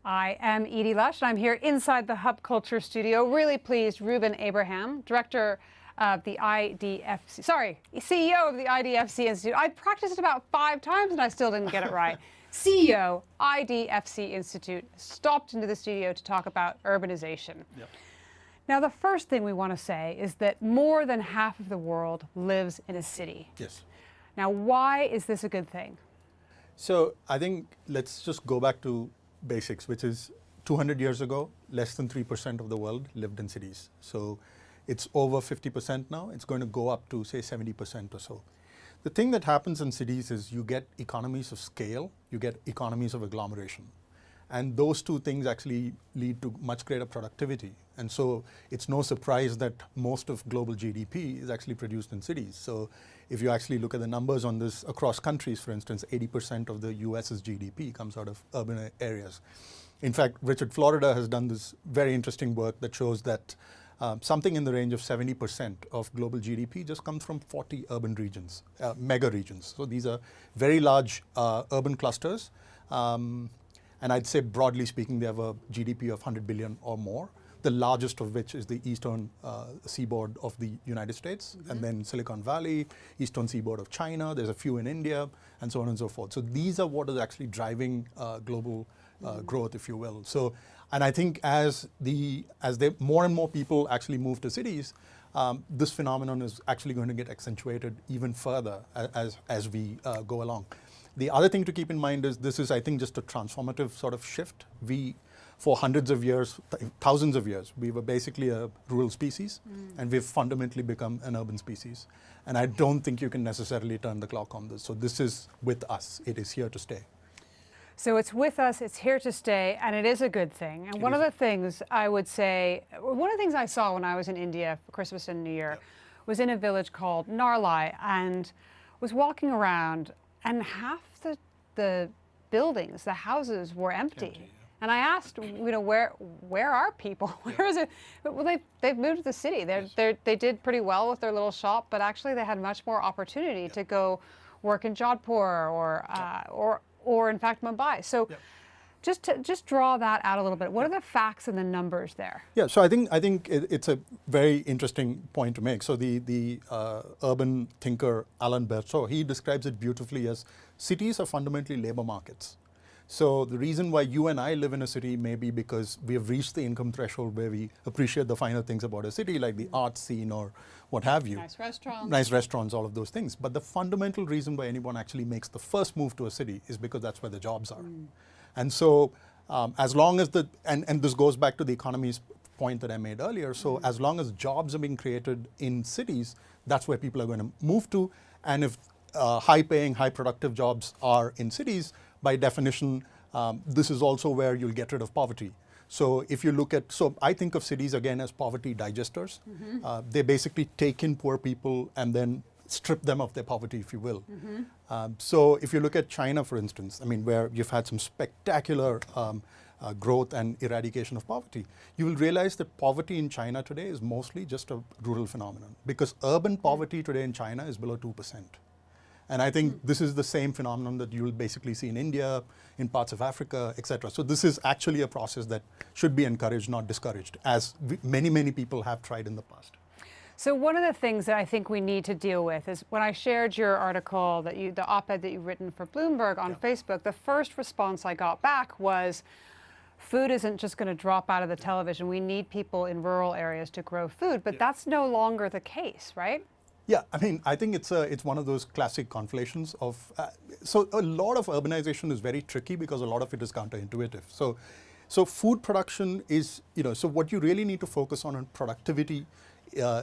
I am Edie Lush, and I'm here inside the Hub Culture studio. Really pleased, Reuben Abraham, director of the IDFC, CEO of the IDFC Institute. I practiced it about 5 times and I still didn't get it right. CEO, IDFC Institute, stopped into the studio to talk about urbanization. Yep. Now, the first thing we want to say is that more than half of the world lives in a city. Yes. Now, why is this a good thing? So I think let's just go back to basics, which is 200 years ago, less than 3% of the world lived in cities. So it's over 50% now. It's going to go up to, say, 70% or so. The thing that happens in cities is you get economies of scale, you get economies of agglomeration. And those two things actually lead to much greater productivity. And so it's no surprise that most of global GDP is actually produced in cities. So if you actually look at the numbers on this across countries, for instance, 80% of the US's GDP comes out of urban areas. In fact, Richard Florida has done this very interesting work that shows that something in the range of 70% of global GDP just comes from 40 urban regions, mega regions. So these are very large urban clusters. And I'd say, broadly speaking, they have a GDP of 100 billion or more, the largest of which is the eastern seaboard of the United States, and then Silicon Valley, eastern seaboard of China, there's a few in India, and so on and so forth. So these are what is actually driving global growth, if you will. So, and I think as more and more people actually move to cities, this phenomenon is actually going to get accentuated even further as we go along. The other thing to keep in mind is this is, I think, just a transformative sort of shift. For hundreds of years, thousands of years, we were basically a rural species, and we've fundamentally become an urban species. And I don't think you can necessarily turn the clock on this. So this is with us. It is here to stay. So it's with us, it's here to stay, and it is a good thing. And one of the things I would say, one of the things I saw when I was in India for Christmas and New Year was in a village called Narlai, and was walking around, and half the buildings, the houses were empty. And I asked, where are people? Where is it? Well, they've moved to the city. They did pretty well with their little shop, but actually they had much more opportunity to go work in Jodhpur or in fact Mumbai. So just draw that out a little bit. What are the facts and the numbers there? Yeah, so I think it's a very interesting point to make. So the urban thinker Alan Berceau, he describes it beautifully as cities are fundamentally labor markets. So the reason why you and I live in a city may be because we have reached the income threshold where we appreciate the finer things about a city, like the art scene or what have you. Nice restaurants. Nice restaurants, all of those things. But the fundamental reason why anyone actually makes the first move to a city is because that's where the jobs are. And so as long as and this goes back to the economy's point that I made earlier, so as long as jobs are being created in cities, that's where people are going to move to. And if high-paying, high-productive jobs are in cities, by definition, this is also where you'll get rid of poverty. So if you look at, so I think of cities again as poverty digesters. They basically take in poor people and then strip them of their poverty, if you will. So if you look at China, for instance, I mean, where you've had some spectacular growth and eradication of poverty, you will realize that poverty in China today is mostly just a rural phenomenon, because urban poverty today in China is below 2%. And I think this is the same phenomenon that you'll basically see in India, in parts of Africa, etc. So this is actually a process that should be encouraged, not discouraged, as many people have tried in the past. So one of the things that I think we need to deal with is when I shared your article, the op-ed that you've written for Bloomberg on Facebook, the first response I got back was, food isn't just going to drop out of the television. We need people in rural areas to grow food, but that's no longer the case, right? Yeah, I mean, I think it's one of those classic conflations of, so a lot of urbanization is very tricky because a lot of it is counterintuitive. So food production is, so what you really need to focus on productivity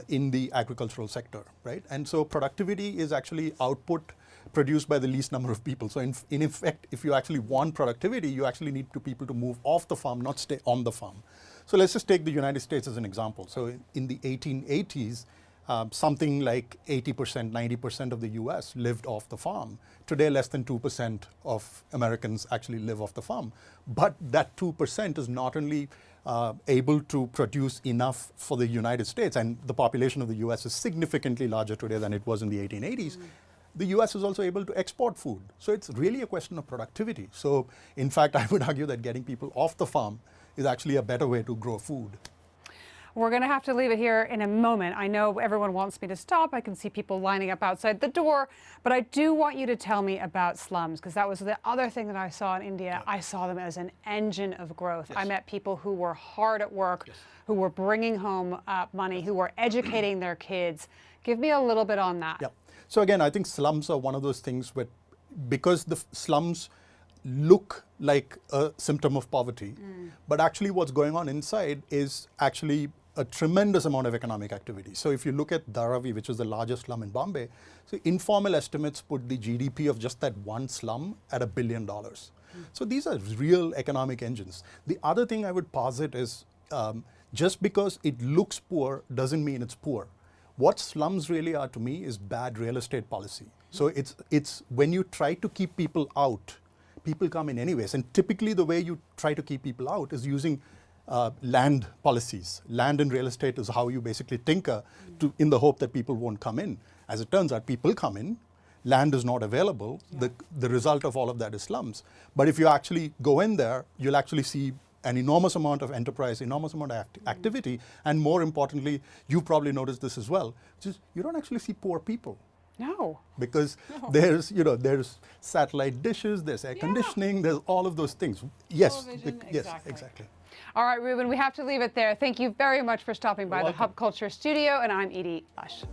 in the agricultural sector, right? And so productivity is actually output produced by the least number of people. So in effect, if you actually want productivity, you actually need people to move off the farm, not stay on the farm. So let's just take the United States as an example. So in the 1880s, something like 80%, 90% of the US lived off the farm. Today, less than 2% of Americans actually live off the farm. But that 2% is not only able to produce enough for the United States, and the population of the US is significantly larger today than it was in the 1880s, the US is also able to export food. So it's really a question of productivity. So in fact, I would argue that getting people off the farm is actually a better way to grow food. We're going to have to leave it here in a moment. I know everyone wants me to stop. I can see people lining up outside the door. But I do want you to tell me about slums, because that was the other thing that I saw in India. I saw them as an engine of growth. I met people who were hard at work, who were bringing home money, who were educating their kids. Give me a little bit on that. Yeah. So again, I think slums are one of those things where, because the slums look like a symptom of poverty, but actually what's going on inside is actually a tremendous amount of economic activity. So if you look at Dharavi, which is the largest slum in Bombay, so informal estimates put the GDP of just that one slum at $1 billion. So these are real economic engines. The other thing I would posit is just because it looks poor doesn't mean it's poor. What slums really are to me is bad real estate policy. So it's when you try to keep people out, people come in anyways. And typically the way you try to keep people out is using land policies. Land and real estate is how you basically tinker in the hope that people won't come in. As it turns out, people come in, land is not available. The result of all of that is slums. But if you actually go in there, you'll actually see an enormous amount of enterprise, enormous amount of activity, and more importantly, you probably noticed this as well, which is you don't actually see poor people. No. Because there's satellite dishes, there's air conditioning, there's all of those things. Yes, yes, exactly. All right, Reuben, we have to leave it there. Thank you very much for stopping by the Hub Culture studio, and I'm Edie Lush.